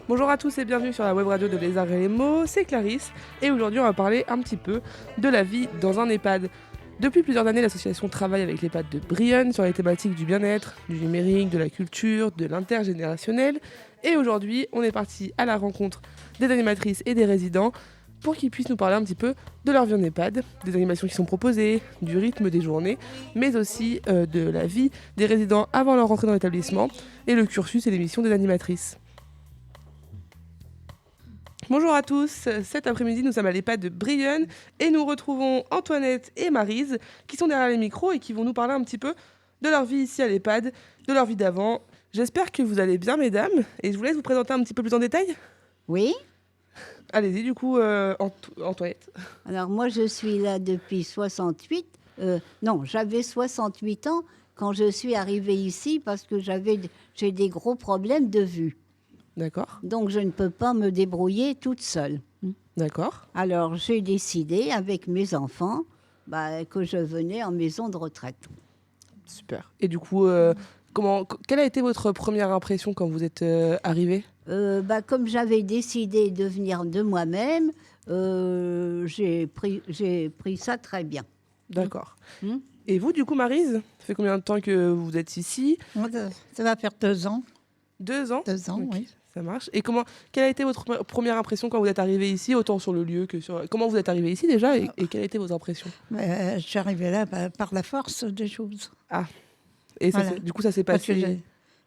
Bonjour à tous et bienvenue sur la web radio de Les Arts et les Mots, c'est Clarisse et aujourd'hui on va parler un petit peu de la vie dans un EHPAD. Depuis plusieurs années, l'association travaille avec l'EHPAD de Brionne sur les thématiques du bien-être, du numérique, de la culture, de l'intergénérationnel et aujourd'hui on est parti à la rencontre des animatrices et des résidents pour qu'ils puissent nous parler un petit peu de leur vie en EHPAD, des animations qui sont proposées, du rythme des journées, mais aussi de la vie des résidents avant leur rentrée dans l'établissement et le cursus et les missions des animatrices. Bonjour à tous, cet après-midi nous sommes à l'EHPAD de Brionne et nous retrouvons Antoinette et Maryse qui sont derrière les micros et qui vont nous parler un petit peu de leur vie ici à l'EHPAD, de leur vie d'avant. J'espère que vous allez bien mesdames et je vous laisse vous présenter un petit peu plus en détail. Oui, Allez-y du coup Antoinette. alors moi je suis là depuis 68. Non, j'avais 68 ans quand je suis arrivée ici parce que j'ai des gros problèmes de vue. D'accord, Donc je ne peux pas me débrouiller toute seule. d'accord, Alors j'ai décidé avec mes enfants que je venais en maison de retraite. super. Et du coup, quelle a été votre première impression quand vous êtes arrivée ? Comme j'avais décidé de venir de moi-même, j'ai pris ça très bien. D'accord. Hmm. Et vous du coup Maryse, ça fait combien de temps que vous êtes ici ? Moi, ça va faire 2 ans. 2 ans. 2 ans, Ok, oui. ça marche. Et quelle a été votre première impression quand vous êtes arrivé ici, autant sur le lieu que sur... Comment vous êtes arrivé ici déjà et quelles étaient vos impressions ? Je suis arrivée là par la force des choses. Ah, et ça, Voilà. du coup ça s'est Parce que passé...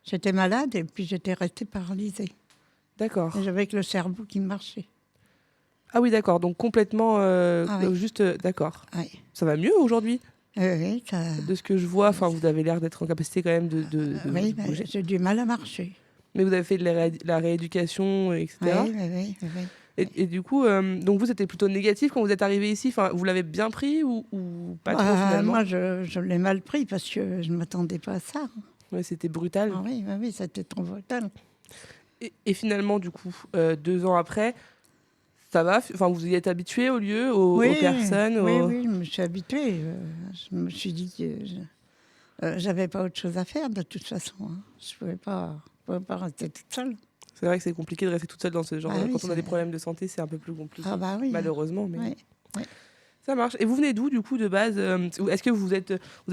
j'étais malade et puis j'étais restée paralysée. D'accord. Et j'avais que le cerveau qui marchait. Ah oui, d'accord, donc complètement... Ah oui. Juste... d'accord. Oui. Ça va mieux aujourd'hui ? Oui, De ce que je vois, enfin, vous avez l'air d'être en capacité quand même de oui, bouger. j'ai du mal à marcher. Mais vous avez fait de la rééducation, etc. Oui, oui, oui, oui. Et du coup, donc vous, c'était plutôt négatif quand vous êtes arrivé ici. Enfin, vous l'avez bien pris ou pas trop finalement ? Moi, je l'ai mal pris parce que je ne m'attendais pas à ça. Ouais, c'était brutal. Ah, oui, oui, c'était trop brutal. Et finalement, du coup, 2 ans après, ça va ? Enfin, vous y êtes habitué au lieu, aux personnes oui, aux... oui, je me suis habituée. Je me suis dit que j'avais pas autre chose à faire de toute façon. Hein. Je pouvais pas rester toute seule. C'est vrai que c'est compliqué de rester toute seule dans ce genre. Ah oui, quand on a des problèmes de santé, c'est un peu plus compliqué. Ah bah oui. Malheureusement, mais Oui, oui. ça marche. Et vous venez d'où, du coup, de base ? Est-ce que vous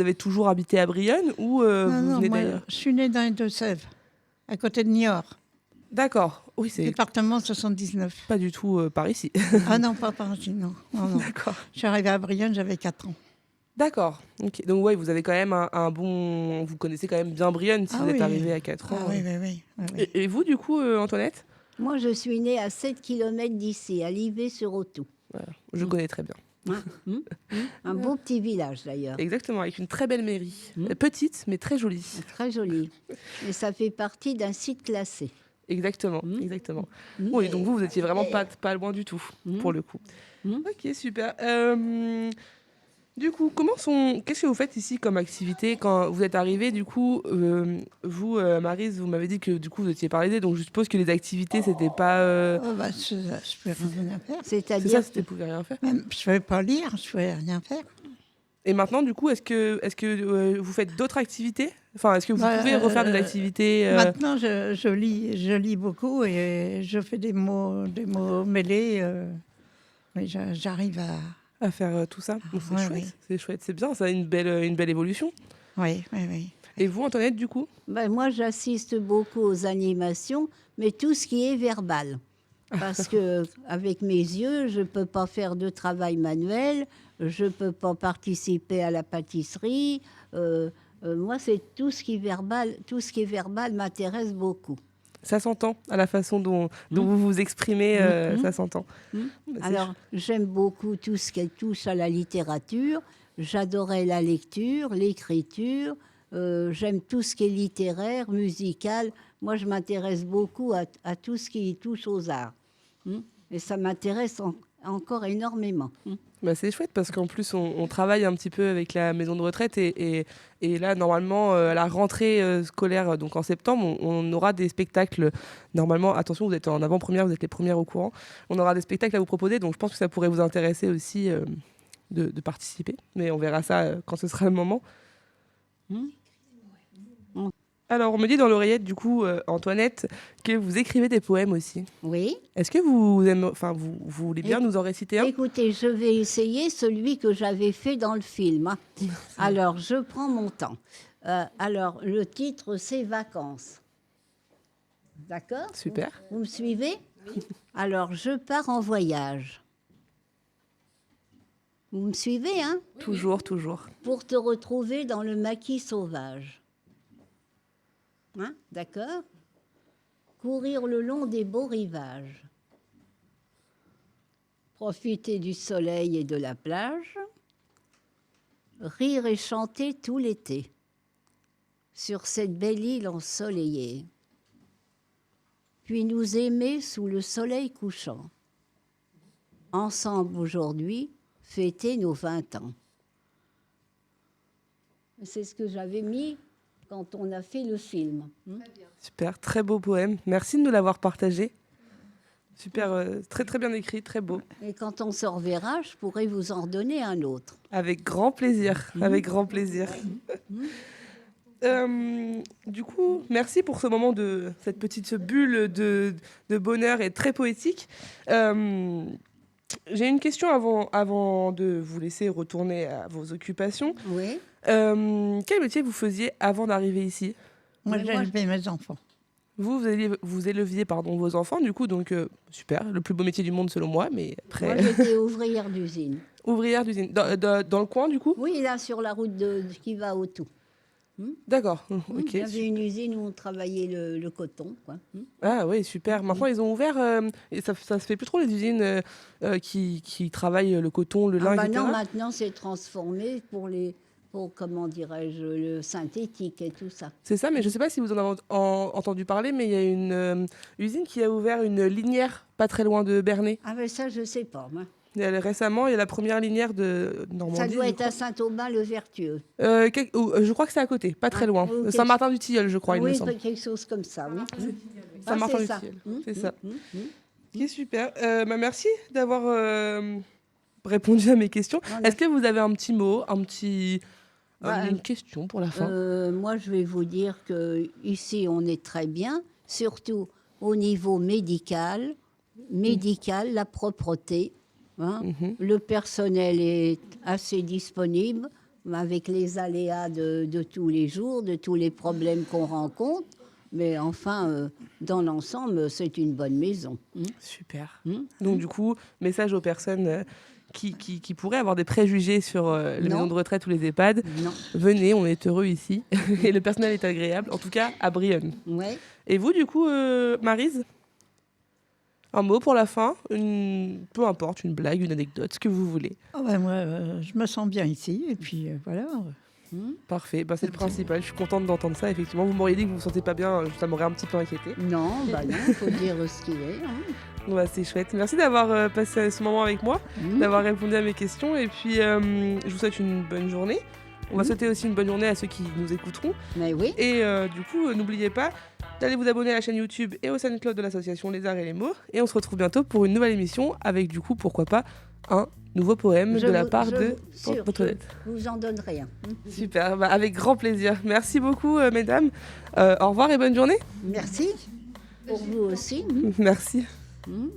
avez toujours habité à Brionne ou vous venez moi, d'ailleurs ? je suis née dans les Deux-Sèvres, à côté de Niort, D'accord. Oui, c'est département 79. pas du tout par ici. Ah non, pas par ici, non. Non. D'accord. Je suis arrivée à Brionne, j'avais 4 ans. D'accord. Ok. Donc ouais, vous avez quand même un bon... Vous connaissez quand même bien Brionne si Ah vous êtes oui. arrivé à 4 ans. Ah oui, oui, oui. oui, oui. Et vous, du coup, Antoinette ? Moi je suis née à 7 km d'ici, à Livet-sur-Autou. Voilà. Je connais très bien. Un beau petit village d'ailleurs. Exactement, avec une très belle mairie. Mm. Petite, mais très jolie. Très joli. Et ça fait partie d'un site classé. Exactement, Mm. exactement. Mm. Oui, donc vous étiez vraiment pas loin du tout, pour le coup. Mm. Ok, super. Du coup, qu'est-ce que vous faites ici comme activité quand vous êtes arrivé? Du coup, vous, Maryse, vous m'avez dit que du coup vous étiez paralysée, donc je suppose que les activités c'était pas. Je pouvais rien faire. C'est C'est-à-dire ça, c'était vous pouvez rien faire. Même, je ne pouvais pas lire, je ne pouvais rien faire. Et maintenant, du coup, est-ce que vous faites d'autres activités? Enfin, est-ce que vous Bah, pouvez refaire des activités Maintenant, je lis beaucoup et je fais des mots mêlés. Oui, j'arrive à... à faire tout ça? Bon, c'est Ouais, chouette, oui. c'est chouette, c'est bien, ça a une belle évolution. Oui, oui, oui. Et vous, Antoinette, du coup? Moi, j'assiste beaucoup aux animations, mais tout ce qui est verbal. Parce que avec mes yeux, je ne peux pas faire de travail manuel, je ne peux pas participer à la pâtisserie. Moi, c'est tout ce qui est verbal m'intéresse beaucoup. Ça s'entend à la façon dont vous vous exprimez, ça s'entend. Bah, c'est Alors, j'aime beaucoup tout ce qui touche à la littérature. J'adorais la lecture, l'écriture. J'aime tout ce qui est littéraire, musical. Moi, je m'intéresse beaucoup à tout ce qui touche aux arts. Et ça m'intéresse encore énormément. Bah, c'est chouette parce qu'en plus on travaille un petit peu avec la maison de retraite et là normalement à la rentrée scolaire donc en septembre on aura des spectacles normalement. Attention, vous êtes en avant-première, vous êtes les premières au courant, on aura des spectacles à vous proposer, donc je pense que ça pourrait vous intéresser aussi de participer, mais on verra ça quand ce sera le moment. Alors, on me dit dans l'oreillette, du coup, Antoinette, que vous écrivez des poèmes aussi. Oui. Est-ce que vous voulez bien nous en réciter un? Écoutez, je vais essayer celui que j'avais fait dans le film, hein. Alors, je prends mon temps. Alors, le titre, c'est Vacances. D'accord? Super. Vous me suivez? Alors, je pars en voyage. Vous me suivez, hein? Toujours, toujours. Pour te retrouver dans le maquis sauvage. Hein? D'accord? Courir le long des beaux rivages. Profiter du soleil et de la plage. Rire et chanter tout l'été. Sur cette belle île ensoleillée. Puis nous aimer sous le soleil couchant. Ensemble aujourd'hui, fêter nos 20 ans. C'est ce que j'avais mis quand on a fait le film. Super, très beau poème. Merci de nous l'avoir partagé. Super, très très bien écrit, très beau. Et quand on se reverra, je pourrais vous en redonner un autre. Avec grand plaisir, avec grand plaisir. Du coup, merci pour ce moment cette petite bulle de bonheur et très poétique. J'ai une question avant de vous laisser retourner à vos occupations. Oui. Quel métier vous faisiez avant d'arriver ici? Moi, Mais moi, j'élevais mes enfants. Vous éleviez vos enfants, du coup, donc super, le plus beau métier du monde selon moi, mais Moi, après... j'étais ouvrière d'usine. Ouvrière d'usine. Dans le coin, du coup? Oui, là, sur la route qui va au tout. D'accord, Il y ok. avait une usine où on travaillait le coton, quoi. Ah oui, super. Maintenant, ils ont ouvert, et ça se fait plus trop les usines qui travaillent le coton, le lin, Ah bah etc. non, maintenant, c'est transformé pour, comment dirais-je, le synthétique et tout ça. C'est ça, mais je ne sais pas si vous en avez entendu parler, mais il y a une usine qui a ouvert une linière pas très loin de Bernay. Ah mais ça, je sais pas, moi. Récemment, il y a la première linière de Normandie. Ça doit je être à Saint-Aubin-le-Vertueux. Je crois que c'est à côté, pas très loin. ou Saint-Martin-du-Tilleul, je crois, il me Oui, semble. quelque chose comme ça, oui. Saint-Martin-du-Tilleul, c'est ça. Ok, super. Merci d'avoir répondu à mes questions. Voilà. Est-ce que vous avez un petit mot, Bah, une question pour la fin? Moi, je vais vous dire que ici, on est très bien, surtout au niveau médical, la propreté. Hein. Le personnel est assez disponible avec les aléas de tous les jours, de tous les problèmes qu'on rencontre. Mais enfin, dans l'ensemble, c'est une bonne maison. Super. Donc du coup, message aux personnes qui pourraient avoir des préjugés sur les Non. maisons de retraite ou les EHPAD. Non. Venez, on est heureux ici. Et le personnel est agréable, en tout cas à Brion. Ouais. Et vous, du coup, Maryse, un mot pour la fin, peu importe, une blague, une anecdote, ce que vous voulez. Oh ben moi, je me sens bien ici, et puis voilà. Parfait, c'est le principal. Je suis contente d'entendre ça. Effectivement, vous m'auriez dit que vous ne vous sentez pas bien, ça m'aurait un petit peu inquiété. Non, il faut dire ce qu'il est. Hein. C'est chouette. Merci d'avoir passé ce moment avec moi, d'avoir répondu à mes questions. Et puis, je vous souhaite une bonne journée. On va souhaiter aussi une bonne journée à ceux qui nous écouteront. Mais oui. Et du coup, n'oubliez pas d'aller vous abonner à la chaîne YouTube et au SoundCloud de l'association Les Arts et les Mots. Et on se retrouve bientôt pour une nouvelle émission avec, du coup, pourquoi pas, un nouveau poème de la part de Antoinette. Je vous en donnerai un. Super, avec grand plaisir. Merci beaucoup, mesdames. Au revoir et bonne journée. Merci. Pour vous aussi. Merci. Mm.